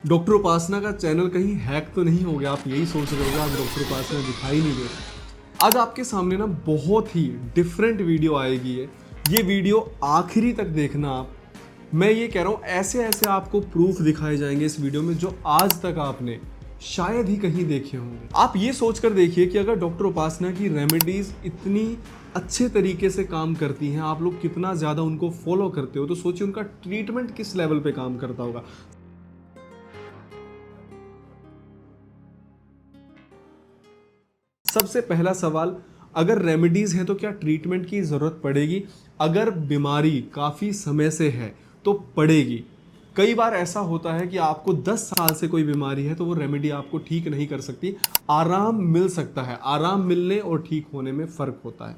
Doctor उपासना का channel कहीं hack तो नहीं हो गया? आप यही सोच रहे होगे, आज डॉक्टर उपासना दिखाई नहीं दे रही। आज आपके सामने ना बहुत ही डिफरेंट वीडियो आएगी है। ये वीडियो आखिरी तक देखना आप। मैं ये कह रहा हूँ, ऐसे ऐसे आपको प्रूफ दिखाए जाएंगे इस वीडियो में जो आज तक आपने शायद ही कहीं देखे होंगे। आप ये सोचकर देखिए कि अगर डॉक्टर उपासना की रेमेडीज इतनी अच्छे तरीके से काम करती हैं, आप लोग कितना ज़्यादा उनको फॉलो करते हो, तो सोचिए उनका ट्रीटमेंट किस लेवल पे काम करता होगा। सबसे पहला सवाल, अगर रेमेडीज हैं तो क्या ट्रीटमेंट की ज़रूरत पड़ेगी? अगर बीमारी काफ़ी समय से है तो पड़ेगी। कई बार ऐसा होता है कि आपको 10 साल से कोई बीमारी है तो वो रेमेडी आपको ठीक नहीं कर सकती। आराम मिल सकता है, आराम मिलने और ठीक होने में फ़र्क होता है।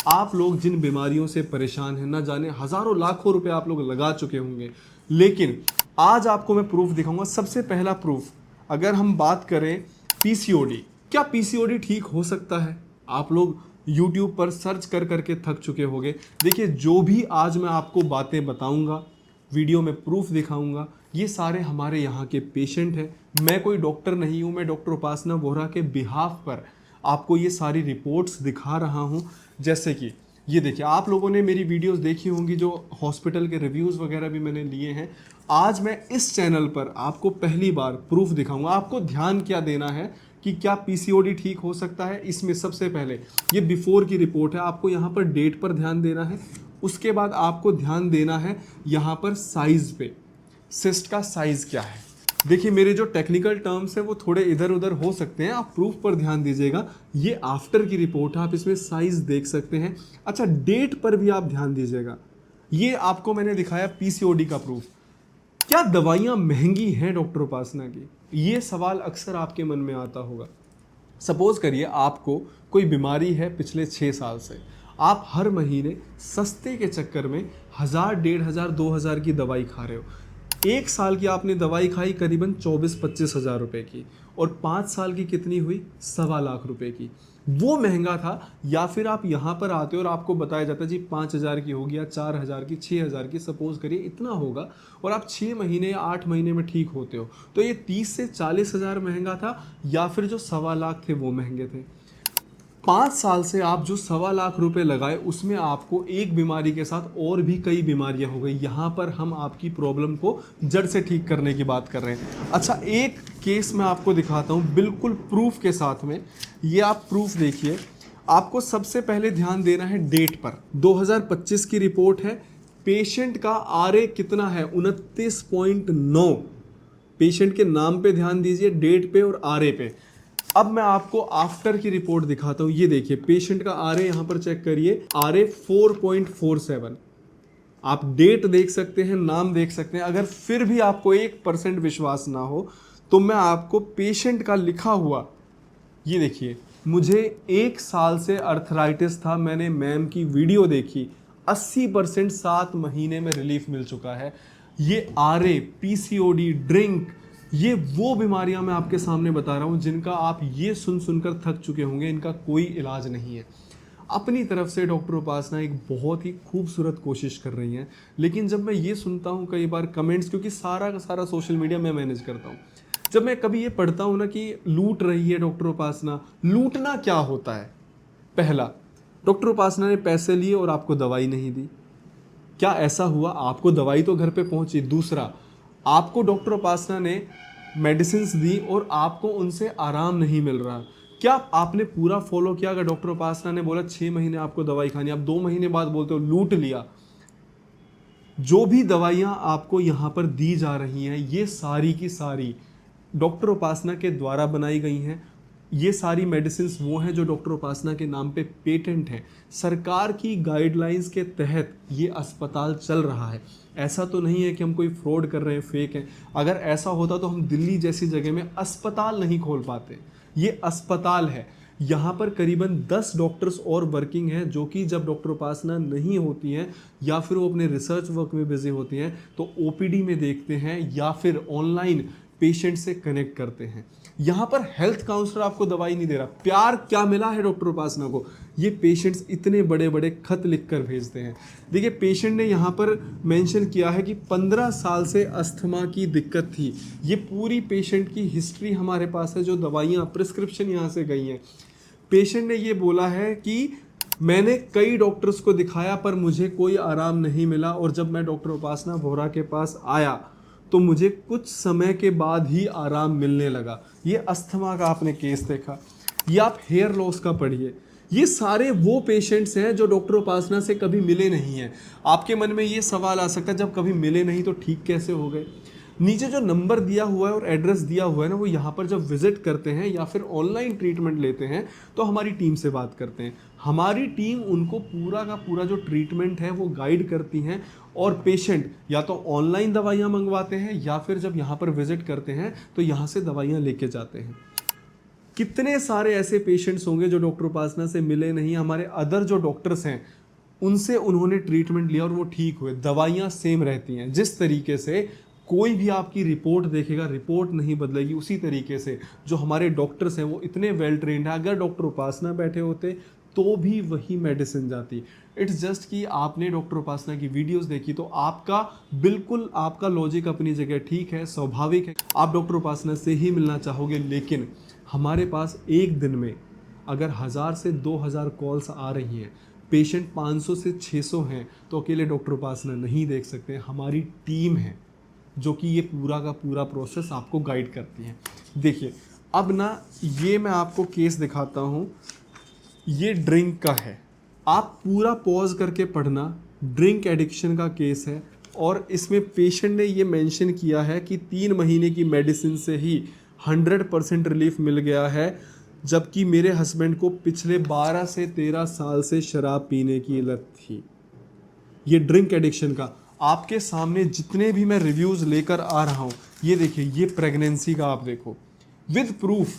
आप लोग जिन बीमारियों से परेशान हैं, ना जाने हज़ारों लाखों रुपए आप लोग लगा चुके होंगे, लेकिन आज आपको मैं प्रूफ दिखाऊंगा। सबसे पहला प्रूफ, अगर हम बात करें पीसीओडी, क्या पीसीओडी ठीक हो सकता है? आप लोग YouTube पर सर्च कर करके थक चुके होंगे। देखिए, जो भी आज मैं आपको बातें बताऊंगा, वीडियो में प्रूफ दिखाऊंगा, ये सारे हमारे यहाँ के पेशेंट हैं। मैं कोई डॉक्टर नहीं हूँ, मैं डॉक्टर उपासना बोहरा के बिहाफ पर आपको ये सारी रिपोर्ट्स दिखा रहा हूँ। जैसे कि ये देखिए, आप लोगों ने मेरी वीडियोस देखी होंगी, जो हॉस्पिटल के रिव्यूज़ वगैरह भी मैंने लिए हैं। आज मैं इस चैनल पर आपको पहली बार प्रूफ दिखाऊंगा। आपको ध्यान क्या देना है कि क्या पीसीओडी ठीक हो सकता है। इसमें सबसे पहले ये बिफोर की रिपोर्ट है, आपको यहाँ पर डेट पर ध्यान देना है। उसके बाद आपको ध्यान देना है यहाँ पर साइज पे, सिस्ट का साइज क्या है। देखिए, मेरे जो टेक्निकल टर्म्स हैं वो थोड़े इधर उधर हो सकते हैं, आप प्रूफ पर ध्यान दीजिएगा। ये आफ्टर की रिपोर्ट है, आप इसमें साइज देख सकते हैं। अच्छा, डेट पर भी आप ध्यान दीजिएगा। ये आपको मैंने दिखाया पीसीओडी का प्रूफ। क्या दवाइयाँ महंगी हैं डॉक्टर उपासना की? ये सवाल अक्सर आपके मन में आता होगा। सपोज करिए आपको कोई बीमारी है पिछले 6 साल से, आप हर महीने सस्ते के चक्कर में 1000, 1500, 2000 की दवाई खा रहे हो। 1 साल की आपने दवाई खाई करीबन 24-25 हज़ार रुपए की, और 5 साल की कितनी हुई? 1.25 लाख रुपए की। वो महंगा था? या फिर आप यहाँ पर आते हो और आपको बताया जाता है जी 5000 की होगी, या 4000 की, 6000 की, सपोज करिए इतना होगा, और आप 6 महीने या 8 महीने में ठीक होते हो। तो ये 30 से 40 हज़ार महंगा था, या फिर जो 1.25 लाख थे वो महंगे थे? 5 साल से आप जो 1.25 लाख रुपए लगाए, उसमें आपको एक बीमारी के साथ और भी कई बीमारियां हो गई। यहाँ पर हम आपकी प्रॉब्लम को जड़ से ठीक करने की बात कर रहे हैं। अच्छा, एक केस मैं आपको दिखाता हूँ बिल्कुल प्रूफ के साथ में। ये आप प्रूफ देखिए। आपको सबसे पहले ध्यान देना है डेट पर। 2025 की रिपोर्ट है। पेशेंट का आरए कितना है? 29.9। पेशेंट के नाम पे ध्यान दीजिए, डेट पे और आरए पे। अब मैं आपको आफ्टर की रिपोर्ट दिखाता हूं। ये देखिए, पेशेंट का आरए यहां पर चेक करिए, आरए 4.47। आप डेट देख सकते हैं, नाम देख सकते हैं। अगर फिर भी आपको 1% विश्वास ना हो तो मैं आपको पेशेंट का लिखा हुआ, ये देखिए, मुझे 1 साल से अर्थराइटिस था, मैंने मैम की वीडियो देखी, 80% 7 महीने में रिलीफ मिल चुका है। ये आरए, पीसीओडी, ड्रिंक, ये वो बीमारियां मैं आपके सामने बता रहा हूं जिनका आप ये सुन सुनकर थक चुके होंगे, इनका कोई इलाज नहीं है। अपनी तरफ से डॉक्टर उपासना एक बहुत ही खूबसूरत कोशिश कर रही हैं, लेकिन जब मैं ये सुनता हूँ कई बार कमेंट्स, क्योंकि सारा का सारा सोशल मीडिया मैं मैनेज करता हूँ, जब मैं कभी ये पढ़ता हूँ ना कि लूट रही है डॉक्टर उपासना, लूटना क्या होता है? पहला, डॉक्टर उपासना ने पैसे लिए और आपको दवाई नहीं दी। क्या ऐसा हुआ? आपको दवाई तो घर पे पहुंची। दूसरा, आपको डॉक्टर उपासना ने मेडिसिन दी और आपको उनसे आराम नहीं मिल रहा। क्या आपने पूरा फॉलो किया? अगर डॉक्टर उपासना ने बोला 6 महीने आपको दवाई खानी, आप 2 महीने बाद बोलते हो लूट लिया। जो भी दवाइयां आपको यहाँ पर दी जा रही हैं, ये सारी की सारी डॉक्टर उपासना के द्वारा बनाई गई हैं। ये सारी मेडिसिन वो हैं जो डॉक्टर उपासना के नाम पे पेटेंट हैं। सरकार की गाइडलाइंस के तहत ये अस्पताल चल रहा है। ऐसा तो नहीं है कि हम कोई फ्रॉड कर रहे हैं, फेक हैं। अगर ऐसा होता तो हम दिल्ली जैसी जगह में अस्पताल नहीं खोल पाते। ये अस्पताल है। यहाँ पर करीबन 10 डॉक्टर्स और वर्किंग हैं, जो कि जब डॉक्टर उपासना नहीं होती हैं या फिर वो अपने रिसर्च वर्क में बिजी होती हैं तो ओपीडी में देखते हैं, या फिर ऑनलाइन पेशेंट से कनेक्ट करते हैं। यहाँ पर हेल्थ काउंसलर आपको दवाई नहीं दे रहा। प्यार क्या मिला है डॉक्टर उपासना को, ये पेशेंट्स इतने बड़े बड़े खत लिख कर भेजते हैं। देखिए पेशेंट ने यहाँ पर मेंशन किया है कि 15 साल से अस्थमा की दिक्कत थी। ये पूरी पेशेंट की हिस्ट्री हमारे पास है, जो दवाइयाँ प्रिस्क्रिप्शन यहाँ से गई हैं। पेशेंट ने ये बोला है कि मैंने कई डॉक्टर्स को दिखाया पर मुझे कोई आराम नहीं मिला, और जब मैं डॉक्टर उपासना वोहरा के पास आया तो मुझे कुछ समय के बाद ही आराम मिलने लगा। ये अस्थमा का आपने केस देखा, ये आप हेयर लॉस का पढ़िए। ये सारे वो पेशेंट्स हैं जो डॉक्टर उपासना से कभी मिले नहीं हैं। आपके मन में ये सवाल आ सकता है जब कभी मिले नहीं तो ठीक कैसे हो गए। नीचे जो नंबर दिया हुआ है और एड्रेस दिया हुआ है ना, वो यहाँ पर जब विजिट करते हैं या फिर ऑनलाइन ट्रीटमेंट लेते हैं तो हमारी टीम से बात करते हैं। हमारी टीम उनको पूरा का पूरा जो ट्रीटमेंट है वो गाइड करती हैं, और पेशेंट या तो ऑनलाइन दवाइयाँ मंगवाते हैं या फिर जब यहाँ पर विजिट करते हैं तो यहाँ से दवाइयाँ लेके जाते हैं। कितने सारे ऐसे पेशेंट्स होंगे जो डॉक्टर उपासना से मिले नहीं, हमारे अदर जो डॉक्टर्स हैं उनसे उन्होंने ट्रीटमेंट लिया और वो ठीक हुए। दवाइयाँ सेम रहती हैं। जिस तरीके से कोई भी आपकी रिपोर्ट देखेगा, रिपोर्ट नहीं बदलेगी, उसी तरीके से जो हमारे डॉक्टर्स हैं वो इतने वेल ट्रेंड हैं। अगर डॉक्टर उपासना बैठे होते तो भी वही मेडिसिन जाती। इट्स जस्ट कि आपने डॉक्टर उपासना की वीडियोस देखी तो आपका बिल्कुल आपका लॉजिक अपनी जगह ठीक है, स्वाभाविक है, आप डॉक्टर उपासना से ही मिलना चाहोगे। लेकिन हमारे पास एक दिन में अगर 1000 से 2000 कॉल्स आ रही हैं, पेशेंट 500 से 600 हैं, तो अकेले डॉक्टर उपासना नहीं देख सकते। हमारी टीम है जो कि ये पूरा का पूरा प्रोसेस आपको गाइड करती है। देखिए अब ना ये मैं आपको केस दिखाता हूँ, ये ड्रिंक का है, आप पूरा पॉज करके पढ़ना। ड्रिंक एडिक्शन का केस है और इसमें पेशेंट ने ये मेंशन किया है कि 3 महीने की मेडिसिन से ही 100% रिलीफ मिल गया है, जबकि मेरे हस्बैंड को पिछले 12 से 13 साल से शराब पीने की लत थी। ये ड्रिंक एडिक्शन का आपके सामने जितने भी मैं रिव्यूज़ लेकर आ रहा हूँ, ये देखिए, ये प्रेगनेंसी का आप देखो विद प्रूफ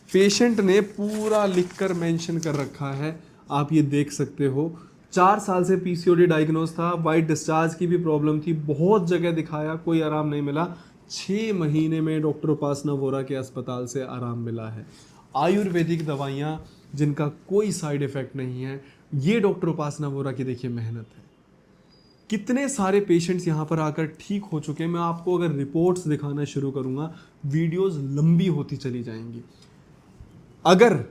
पेशेंट ने पूरा लिखकर मेंशन कर रखा है, आप ये देख सकते हो। 4 साल से पीसीओडी डायग्नोज था, वाइट डिस्चार्ज की भी प्रॉब्लम थी, बहुत जगह दिखाया, कोई आराम नहीं मिला। 6 महीने में डॉक्टर उपासना वोहरा के अस्पताल से आराम मिला है। आयुर्वेदिक दवाइयाँ जिनका कोई साइड इफ़ेक्ट नहीं है, ये डॉक्टर उपासना वोहरा की देखिए मेहनत है। कितने सारे पेशेंट्स यहाँ पर आकर ठीक हो चुके हैं। मैं आपको अगर रिपोर्ट्स दिखाना शुरू करूँगा, वीडियोस लंबी होती चली जाएंगी। अगर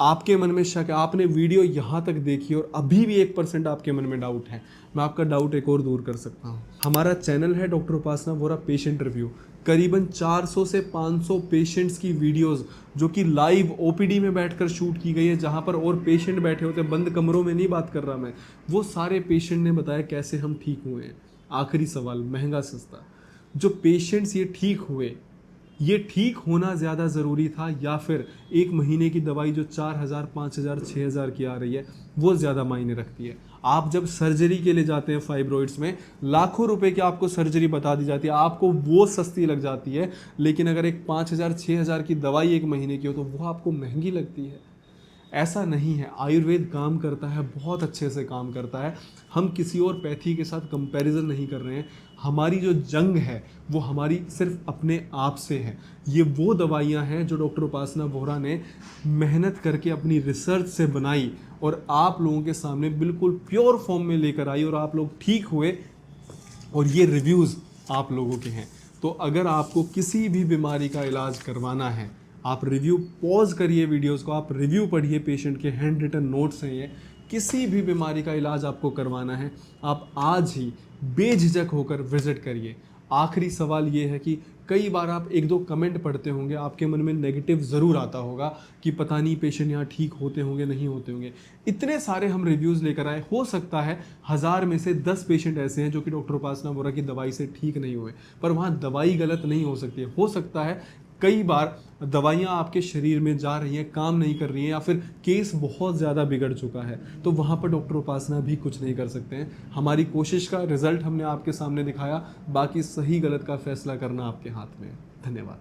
आपके मन में शक है, आपने वीडियो यहाँ तक देखी और अभी भी 1% आपके मन में डाउट है, मैं आपका डाउट एक और दूर कर सकता हूँ। हमारा चैनल है डॉक्टर उपासना वोहरा पेशेंट रिव्यू, करीबन 400 से 500 पेशेंट्स की वीडियोस जो कि लाइव ओपीडी में बैठकर शूट की गई है, जहाँ पर और पेशेंट बैठे होते हैं, बंद कमरों में नहीं बात कर रहा मैं, वो सारे पेशेंट ने बताया कैसे हम ठीक हुए हैं। आखिरी सवाल, महंगा सस्ता, जो पेशेंट्स ये ठीक हुए, ये ठीक होना ज़्यादा ज़रूरी था या फिर 1 महीने की दवाई जो 4000, 5000, 6000 की आ रही है वो ज़्यादा मायने रखती है। आप जब सर्जरी के लिए जाते हैं फाइब्रॉइड्स में, लाखों रुपए की आपको सर्जरी बता दी जाती है, आपको वो सस्ती लग जाती है, लेकिन अगर एक 5000, 6000 की दवाई 1 महीने की हो तो वो आपको महंगी लगती है। ऐसा नहीं है, आयुर्वेद काम करता है, बहुत अच्छे से काम करता है। हम किसी और पैथी के साथ कंपैरिजन नहीं कर रहे हैं। हमारी जो जंग है वो हमारी सिर्फ अपने आप से है। ये वो दवाइयाँ हैं जो डॉक्टर उपासना वोहरा ने मेहनत करके अपनी रिसर्च से बनाई और आप लोगों के सामने बिल्कुल प्योर फॉर्म में लेकर आई, और आप लोग ठीक हुए, और ये रिव्यूज़ आप लोगों के हैं। तो अगर आपको किसी भी बीमारी का इलाज करवाना है, आप रिव्यू पॉज करिए वीडियोस को, आप रिव्यू पढ़िए, पेशेंट के हैंड रिटन नोट्स हैं ये। किसी भी बीमारी का इलाज आपको करवाना है, आप आज ही बेझिझक होकर विजिट करिए। आखिरी सवाल ये है कि कई बार आप 1-2 कमेंट पढ़ते होंगे, आपके मन में नेगेटिव ज़रूर आता होगा कि पता नहीं पेशेंट यहाँ ठीक होते होंगे, नहीं होते होंगे। इतने सारे हम रिव्यूज़ लेकर आए, हो सकता है 1000 में से 10 पेशेंट ऐसे हैं जो कि डॉक्टर उपासना वोहरा की दवाई से ठीक नहीं हुए, पर वहाँ दवाई गलत नहीं हो सकती है। हो सकता है कई बार दवाइयाँ आपके शरीर में जा रही हैं, काम नहीं कर रही हैं, या फिर केस बहुत ज़्यादा बिगड़ चुका है, तो वहाँ पर डॉक्टर उपासना भी कुछ नहीं कर सकते हैं। हमारी कोशिश का रिजल्ट हमने आपके सामने दिखाया, बाकी सही गलत का फैसला करना आपके हाथ में है। धन्यवाद।